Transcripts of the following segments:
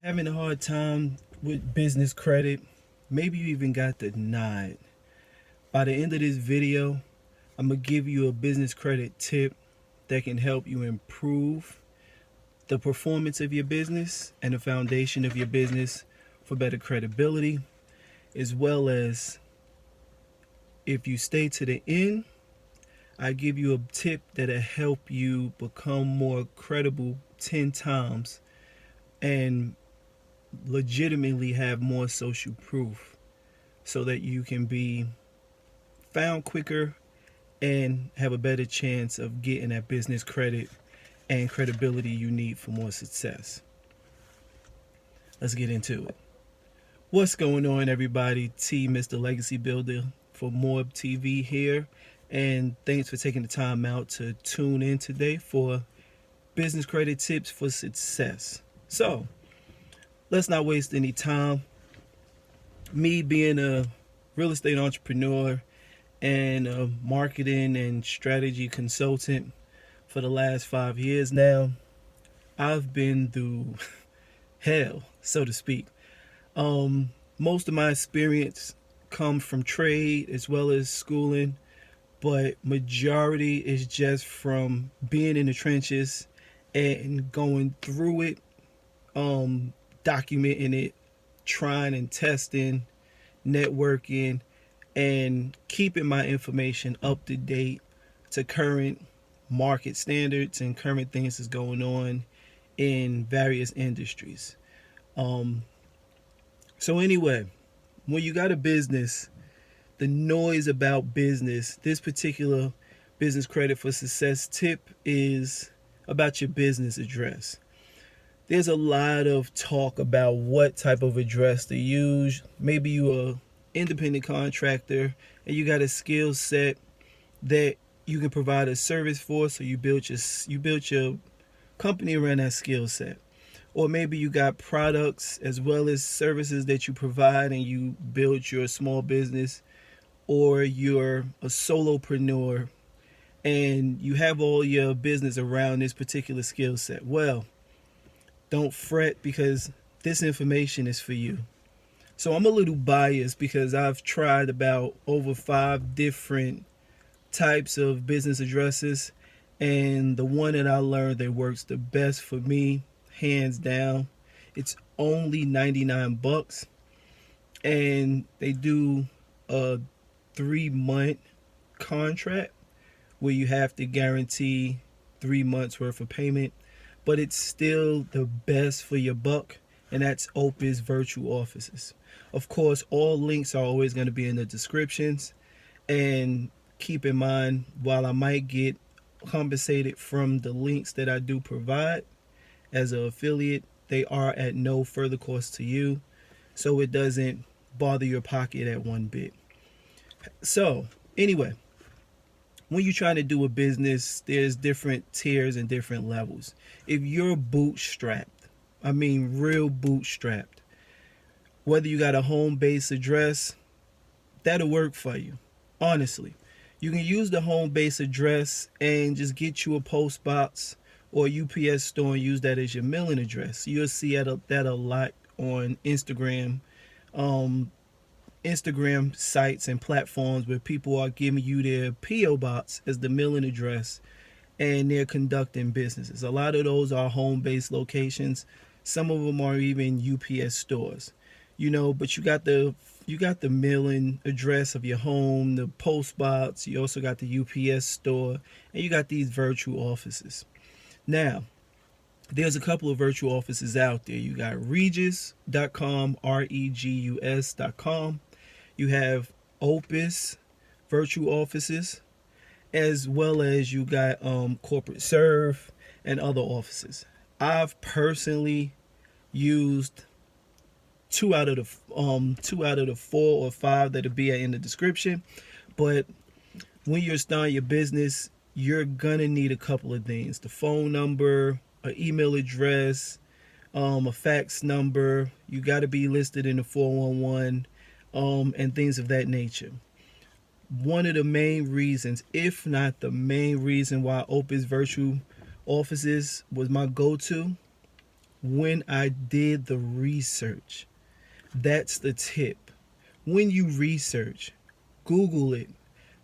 Having a hard time with business credit, maybe you even got denied. By the end of this video, I'm going to give you a business credit tip that can help you improve the performance of your business and the foundation of your business for better credibility, as well as if you stay to the end, I give you a tip that'll help you become more credible 10 times and legitimately have more social proof so that you can be found quicker and have a better chance of getting that business credit and credibility you need for more success. Let's get into it. What's going on, everybody? Mr. Legacy Builder for Moore TV here, and thanks for taking the time out to tune in today for business credit tips for success. So let's not waste any time. Me being a real estate entrepreneur and a marketing and strategy consultant for the last 5 years now, I've been through hell, so to speak. Most of my experience comes from trade as well as schooling, but majority is just from being in the trenches and going through it, documenting it, trying and testing, networking, and keeping my information up to date to current market standards and current things that's going on in various industries. So anyway, when you got a business, the noise about business, this particular business credit for success tip is about your business address. There's a lot of talk about what type of address to use. Maybe you're an independent contractor and you got a skill set that you can provide a service for, so you built your company around that skill set. Or maybe you got products as well as services that you provide and you build your small business, or you're a solopreneur and you have all your business around this particular skill set. Well, don't fret, because this information is for you. So I'm a little biased because I've tried about over 5 different types of business addresses, and the one that I learned that works the best for me, hands down, it's only 99 bucks, and they do a 3-month contract where you have to guarantee 3 months worth of payment, but it's still the best for your buck, and that's Opus Virtual Offices. Of course, all links are always going to be in the descriptions, and keep in mind, while I might get compensated from the links that I do provide as an affiliate, they are at no further cost to you, so it doesn't bother your pocket at one bit. So anyway, when you're trying to do a business, there's different tiers and different levels. If you're bootstrapped, I mean real bootstrapped, whether you got a home-based address, that'll work for you. Honestly, you can use the home-based address and just get you a post box or UPS store and use that as your mailing address. You'll see that a lot on Instagram sites and platforms where people are giving you their PO box as the mailing address and they're conducting businesses. A lot of those are home-based locations. Some of them are even UPS stores. But you got the mailing address of your home, the post box, you also got the UPS store, and you got these virtual offices. Now, there's a couple of virtual offices out there. You got Regus.com, Regus.com. You have Opus Virtual Offices, as well as you got Corporate Serve and other offices. I've personally used 2 out of the 4 or 5 that'll be in the description. But when you're starting your business, you're gonna need a couple of things: the phone number, an email address, a fax number. You got to be listed in the 411, and things of that nature. One of the main reasons, if not the main reason, why Opus Virtual Offices was my go-to when I did the research. That's the tip. When you research, Google it.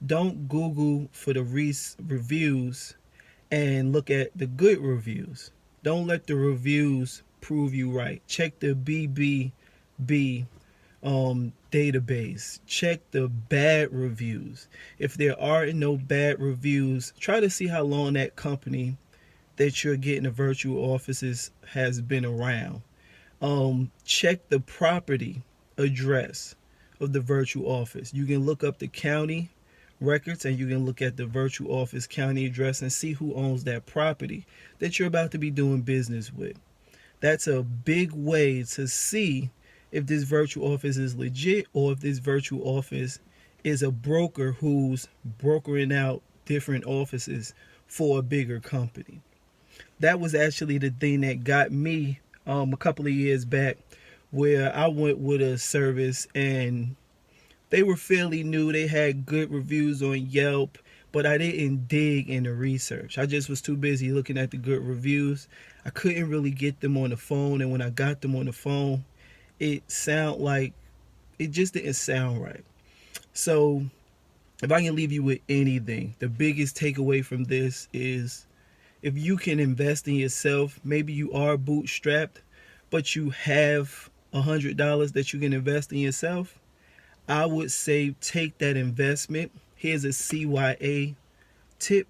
Don't Google for the reviews and look at the good reviews. Don't let the reviews prove you right. Check the BBB database. Check the bad reviews. If there are no bad reviews, try to see how long that company that you're getting the virtual offices has been around. Check the property address of the virtual office. You can look up the county records and you can look at the virtual office county address and see who owns that property that you're about to be doing business with. That's a big way to see if this virtual office is legit or if this virtual office is a broker who's brokering out different offices for a bigger company. That was actually the thing that got me a couple of years back, where I went with a service and they were fairly new. They had good reviews on Yelp, but I didn't dig into research. I just was too busy looking at the good reviews. I couldn't really get them on the phone, and when I got them on the phone, it just didn't sound right. So if I can leave you with anything, the biggest takeaway from this is, if you can invest in yourself, maybe you are bootstrapped, but you have $100 that you can invest in yourself, I would say take that investment. Here's a CYA tip.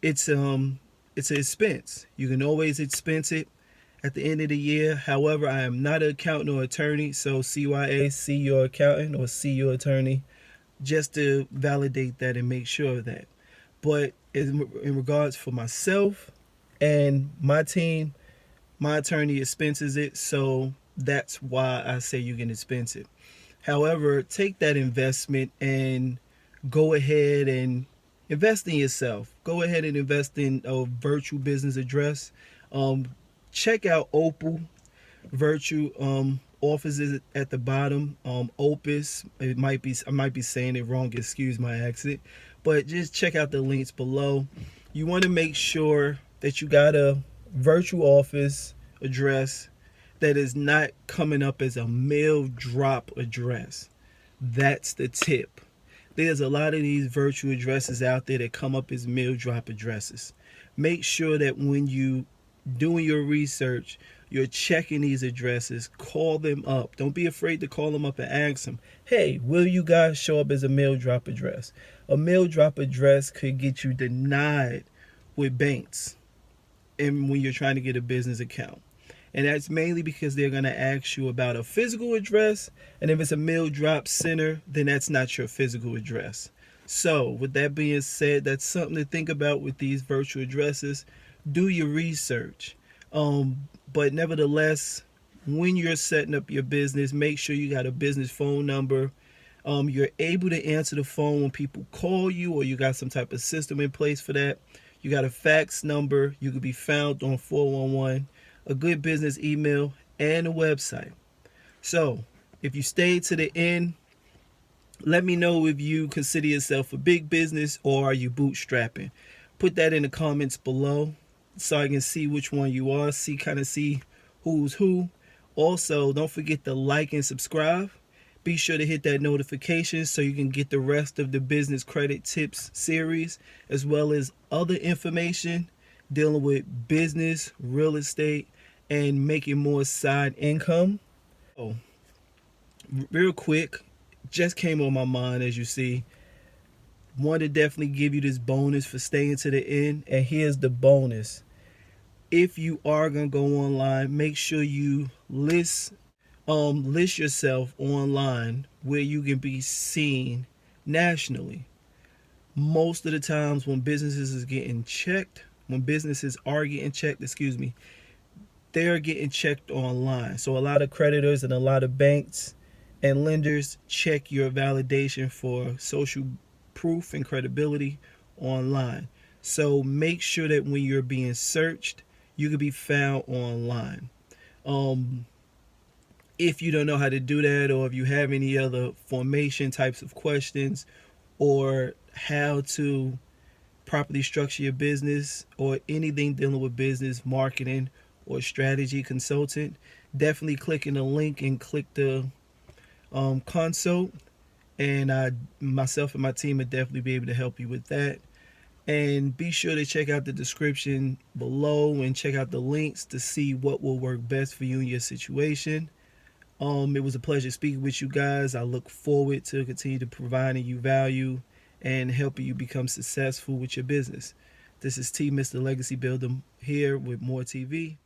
It's an expense. You can always expense it at the end of the year. However, I am not an accountant or attorney, so CYA, see your accountant or see your attorney, just to validate that and make sure of that. But in regards for myself and my team, my attorney expenses it, so that's why I say you can expense it. However, take that investment and go ahead and invest in yourself. Go ahead and invest in a virtual business address. Check out Opal virtual offices at the bottom. Opus. I might be saying it wrong. Excuse my accent, but just check out the links below. You want to make sure that you got a virtual office address that is not coming up as a mail drop address. That's the tip. There's a lot of these virtual addresses out there that come up as mail drop addresses. Make sure that when you doing your research, you're checking these addresses. Call them up. Don't be afraid to call them up and ask them, hey, will you guys show up as a mail drop address? A mail drop address could get you denied with banks and when you're trying to get a business account. And that's mainly because they're going to ask you about a physical address. And if it's a mail drop center, then that's not your physical address. So with that being said, that's something to think about with these virtual addresses. Do your research. But nevertheless, when you're setting up your business, make sure you got a business phone number. You're able to answer the phone when people call you, or you got some type of system in place for that. You got a fax number. You could be found on 411. A good business email, and a website. So if you stayed to the end, let me know if you consider yourself a big business or are you bootstrapping. Put that in the comments below so I can see which one you are, see who's who. Also, don't forget to like and subscribe. Be sure to hit that notification so you can get the rest of the business credit tips series, as well as other information dealing with business, real estate, and making more side income. Oh, real quick, just came on my mind, as you see. Want to definitely give you this bonus for staying to the end. And here's the bonus. If you are going to go online, make sure you list yourself online where you can be seen nationally. Most of the times when businesses are getting checked, they're getting checked online. So a lot of creditors and a lot of banks and lenders check your validation for social proof and credibility online. So make sure that when you're being searched, you can be found online. If you don't know how to do that, or if you have any other formation types of questions, or how to properly structure your business, or anything dealing with business, marketing, or strategy consultant, definitely click in the link and click the consult, and myself and my team would definitely be able to help you with that. And be sure to check out the description below and check out the links to see what will work best for you in your situation. It was a pleasure speaking with you guys. I look forward to continue to providing you value and helping you become successful with your business. This is Mr. Legacy Builder here with Moore TV.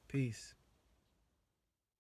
Peace.